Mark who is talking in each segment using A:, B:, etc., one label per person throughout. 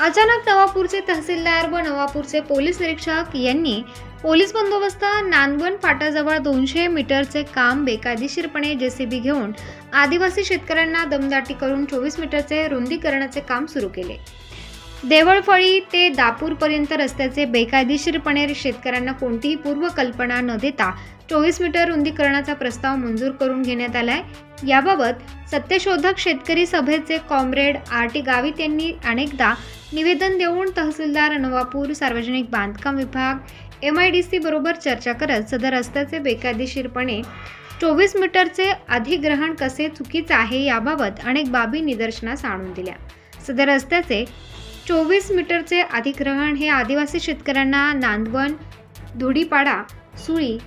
A: अचानक नवापूरचे तहसीलदार व नवापूरचे पोलीस निरीक्षक यांनी पोलीस बंदोबस्त नांदवण फाटाजवळ 200 मीटरचे काम बेकायदेशीरपणे जेसीबी घेऊन आदिवासी शेतकऱ्यांना दमदाटी करून 24 मीटरचे रुंदीकरणाचे काम सुरू केले। देवळफळी ते दापूरपर्यंत रस्त्याचे बेकायदेशीरपणे शेतकऱ्यांना कोणतीही पूर्वकल्पना न देता 24 मीटर रुंदीकरणाचा प्रस्ताव मंजूर करून घेण्यात आलाय। याबाबत सत्यशोधक शेतकरी सभेचे कॉम्रेड आर.टी. गावित यांनी अनेकदा निवेदन देऊन तहसीलदार नवापूर, सार्वजनिक बांधकाम विभाग, MIDC बरोबर चर्चा करत सदर रस्त्याचे बेकायदेशीरपणे 24 मीटरचे अधिग्रहण कसे चुकीचे आहे याबाबत अनेक बाबी निदर्शनास आणून दिल्या। सदर रस्त्याचे 24 मीटरचे अधिग्रहण हे आदिवासी शेतकऱ्यांना नांदवण, धुडीपाडा, सुळी,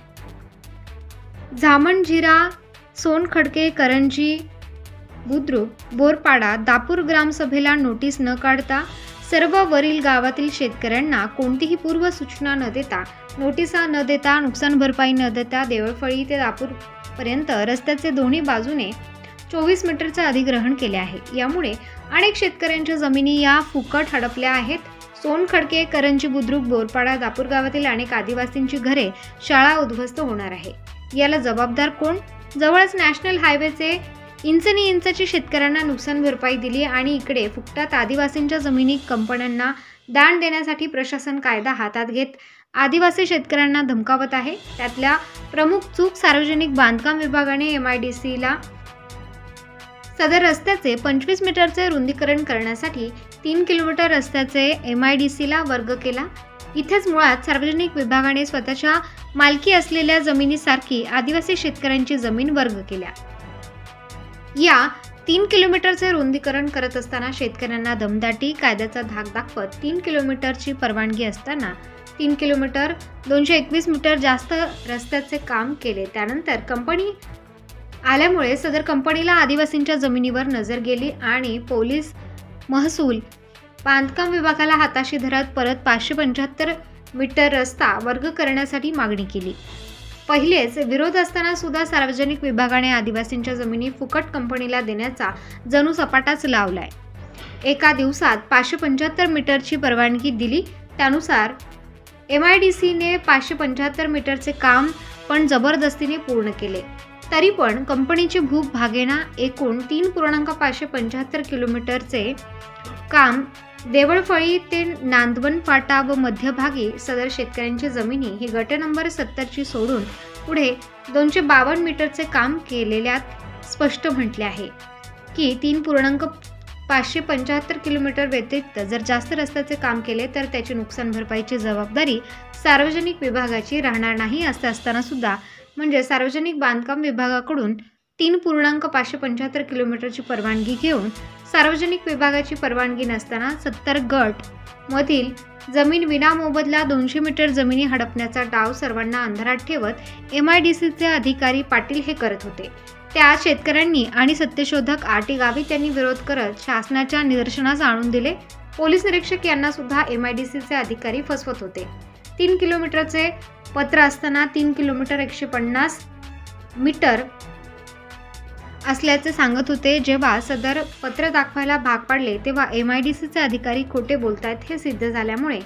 A: जामणझिरा, सोनखडके, करंजी, बुद्रुक, बोरपाडा, दापूर ग्रामसभेला नोटीस न काढता सर्व वरील गावातील शेतकऱ्यांना कोणतीही पूर्व सूचना न देता, नोटिसा न देता, नुकसान भरपाई न देता देवळफळी ते दापूर पर्यंत रस्त्याचे दोन्ही बाजूने 24 मीटरचे अधिग्रहण केले आहे। यामुळे अनेक शेतकऱ्यांच्या जमिनी या फुकट हडपल्या आहेत। सोनखडके, करंजी, बुद्रुक, बोरपाडा, दापूर गावातील अनेक आदिवासींची घरे, शाळा उद्ध्वस्त होणार आहे। याला जबाबदार कोण? जवळच नॅशनल हायवेचे इंचाची शेतकऱ्यांना नुकसान भरपाई दिली आणि इकडे फुकटात आदिवासींच्या जमिनी कंपन्यांना दान देण्यासाठी प्रशासन कायदा हातात घेत आदिवासी शेतकऱ्यांना धमकावत आहे। त्यातल्या प्रमुख चूक सार्वजनिक बांधकाम विभागाने MIDCला सदर रस्त्याचे 25 मीटरचे रुंदीकरण करण्यासाठी 3 किलोमीटर रस्त्याचे MIDCला वर्ग केला। इथेच मुळात सार्वजनिक विभागाने स्वतःच्या मालकी असलेल्या जमिनीसारखी आदिवासी शेतकऱ्यांची जमीन वर्ग केल्या। या 3 किलोमीटरचे रुंदीकरण करत असताना शेतकऱ्यांना दमदाटी, कायद्याचा धाक दाखवत 3 किलोमीटरची परवानगी असताना 3 किलोमीटर 221 मीटर जास्त रस्त्याचे काम केले। त्यानंतर कंपनी आल्यामुळे सदर कंपनीला आदिवासींच्या जमिनीवर नजर गेली आणि पोलीस, महसूल, बांधकाम विभागाला हाताशी धरत परत 575 मीटर रस्ता वर्ग करण्यासाठी मागणी केली। पहिलेच विरोध असताना सुद्धा सार्वजनिक विभागाने आदिवासींच्या जमिनी फुकट कंपनीला देण्याचा जणू सपाटाच लावलाय। एका दिवसात 575 मीटरची परवानगी दिली। त्यानुसार MIDCने 575 मीटरचे काम पण जबरदस्तीने पूर्ण केले। तरी पण कंपनीची भूक भागेना। एकूण 3.575 किलोमीटरचे काम देवळफळी ते नांदवण फाटा व मध्यभागी सदर शेतकऱ्यांची जमिनी ही गट नंबर 70ची सोडून पुढे 252 मीटरचे काम केलेल्यात स्पष्ट म्हटले आहे की 3.575 किलोमीटर व्यतिरिक्त जर जास्त रस्त्याचे काम केले तर त्याची नुकसान भरपाईची जबाबदारी सार्वजनिक विभागाची राहणार नाही। असे असताना सुद्धा म्हणजे सार्वजनिक बांधकाम विभागाकडून 3.575 किलोमीटरची परवानगी घेऊन सार्वजनिक विभागाची परवानगी नसताना 70 गट मधील जमीन विनामोबदला 200 मीटर जमिनी हडपण्याचा डाव सर्वांना अंधारात ठेवत MIDCचे अधिकारी पाटील हे करत होते। त्या शेतकऱ्यांनी आणि सत्यशोधक आर.टी. गावित यांनी विरोध करत शासनाच्या निदर्शनास आणून दिले। पोलीस निरीक्षक यांना सुद्धा MIDCचे अधिकारी फसवत होते। 3 किलोमीटरचे पत्र असताना 3 किलोमीटर 150 मीटर असल्याचे सांगत होते। जेव्हा सदर पत्र दाखवायला भाग पाडले तेव्हा MIDCचे अधिकारी खोटे बोलतायत हे सिद्ध झाल्यामुळे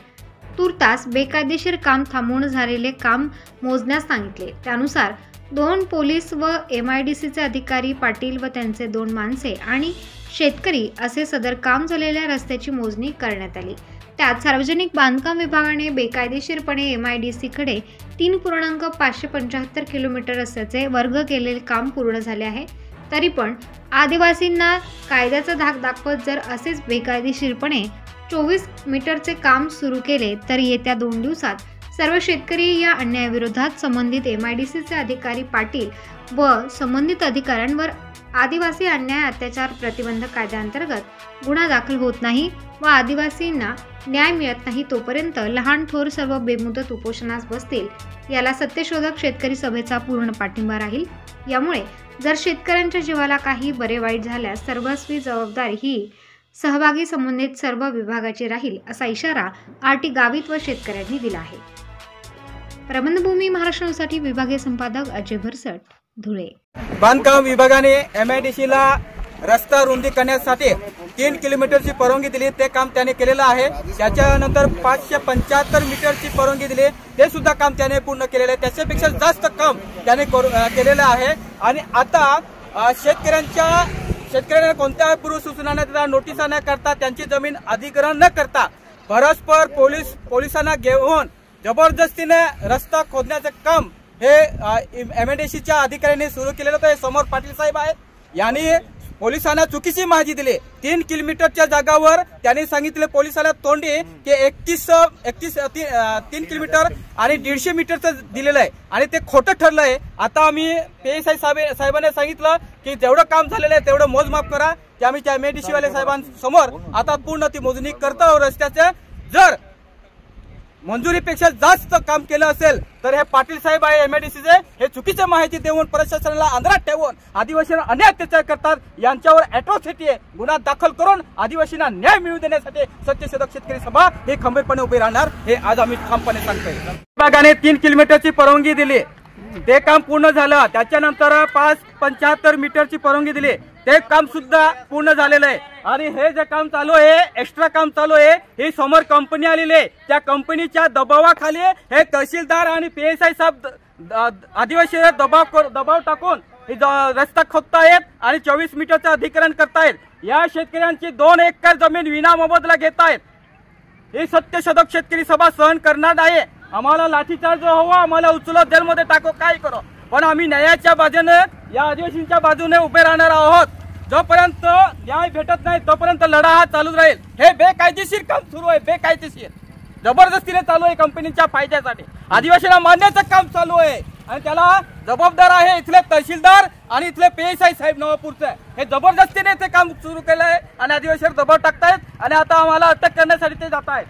A: तुर्तास बेकायदेशीर काम थांबवून झालेले काम मोजण्यास सांगितले। त्यानुसार 2 पोलीस व MIDCचे अधिकारी, पाटील व त्यांचे 2 माणसे आणि शेतकरी असे सदर काम झालेल्या रस्त्याची मोजणी करण्यात आली। त्यात सार्वजनिक बांधकाम विभागाने बेकायदेशीरपणे MIDCकडे 3.575 किलोमीटर रस्त्याचे वर्ग केलेले काम पूर्ण झाले आहे। तरी पण आदिवासींना कायद्याचा धाक दाखवत जर असेच बेकायदेशीरपणे 24 मीटरचे काम सुरू केले तर येत्या 2 दिवसात सर्व शेतकरी या अन्यायाविरोधात संबंधित MIDCचे अधिकारी, पाटील व संबंधित अधिकाऱ्यांवर आदिवासी अन्याय अत्याचार प्रतिबंधक कायद्याअंतर्गत गुन्हा दाखल होत नाही व आदिवासींना न्याय मिळत नाही तोपर्यंत लहान थोर सर्व बेमुदत उपोषणास बसतील। याला सत्यशोधक शेतकरी सभेचा पूर्ण पाठिंबा राहील। यामुळे जर शेतकऱ्यांच्या जीवाला काही बरे वाईट झाल्यास सर्वस्वी जबाबदारी ही सहभागी संबंधित सर्व विभागाची राहील असा इशारा आर.टी. गावित व शेतकऱ्यांनी दिला आहे। प्रबंधभूमी महाराष्ट्रासाठी विभागीय संपादक अजय भरसट, धुळे।
B: बांधकाम विभागाने MIDCला रस्ता रुंदी करण्यासाठी 3 किलोमीटरची परवानगी दिली, ते काम त्याने केलेलं आहे। त्याच्यानंतर 575 मीटरची परवानगी दिली, ते सुद्धा काम त्याने पूर्ण केलेलं आहे। त्याच्यापेक्षा जास्त काम त्याने केलेलं आहे। आणि आता शेतकऱ्यांना कोणत्याही पूर्व सूचना न देता, नोटिसा न करता, त्यांची जमीन अधिग्रहण न करता परस्पर पोलिसांना घेऊन जबरदस्तीने रस्ता खोदण्याचे काम हे MIDCच्या अधिकाऱ्यांनी सुरू केलेलं होतं। समोर पाटील साहेब आहेत, यांनी पोलिसांना चुकीची माहिती दिली। 3 किलोमीटरच्या जागावर त्यांनी सांगितले पोलिसाला तोंडी की 3 किलोमीटर आणि 150 मीटरचं दिलेलं आहे आणि ते खोटं ठरलंय। आता आम्ही PSI साहेबांनी सांगितलं की जेवढं काम झालेलं आहे तेवढं मोजमाप करा। ते आम्ही त्या MIDC वाले साहेबांसमोर आता पूर्ण ती मोजणी करतो रस्त्याचं। जर मंजुरीपेक्षा जास्त काम केलं असेल तर हे पाटील साहेब आहे MIDCचे, हे चुकीची माहिती देऊन प्रशासनाला अंधारात ठेवून आदिवासींना अन्याय अत्याचार करतात। यांच्यावर अॅट्रॉसिटी गुन्हा दाखल करून आदिवासींना न्याय मिळवून देण्यासाठी सत्यशोधक शेतकरी सभा हे खंबीरपणे उभी राहणार, हे आज आम्ही ठामपणे सांगतोय। विभागाने 3 किलोमीटरची परवानगी दिली, ते काम पूर्ण झालं। त्याच्यानंतर 575 मीटरची परवानगी दिली, ते काम सुद्धा पूर्ण झालेलं आहे। आणि हे जे काम चालू आहे, एक्स्ट्रा काम चालू आहे, ही समोर कंपनी आलेली आहे। त्या कंपनीच्या दबावाखाली हे तहसीलदार आणि PSI साहेब आदिवासीवर दबाव टाकून रस्ता खोदतायत आणि 24 मीटरचं अधिग्रहण करतायत। या शेतकऱ्यांची 2 एकर जमीन विनामोबदला घेतायत। ही सत्यशोधक शेतकरी सभा सहन करणार नाही। आम्हाला लाठीचार्ज हवा, आम्हाला उचलत जेलमध्ये टाको, काय करो, पण आम्ही न्यायाच्या बाजूने, या आदिवासींच्या बाजूने उभे राहणार आहोत। जोपर्यंत न्याय भेटत नाही तोपर्यंत लढा हा चालूच राहील। हे बेकायदेशीर काम सुरू आहे, बेकायदेशीर जबरदस्तीने चालू आहे कंपनीच्या फायद्यासाठी। आदिवासींना मारण्याचं काम चालू आहे आणि त्याला जबाबदार आहे इथले तहसीलदार आणि इथले PSI साहेब नवापूरचे। हे जबरदस्तीने ते काम सुरू केलंय आणि आदिवासीवर दबाव टाकतायत आणि आता आम्हाला अटक करण्यासाठी ते जात आहेत।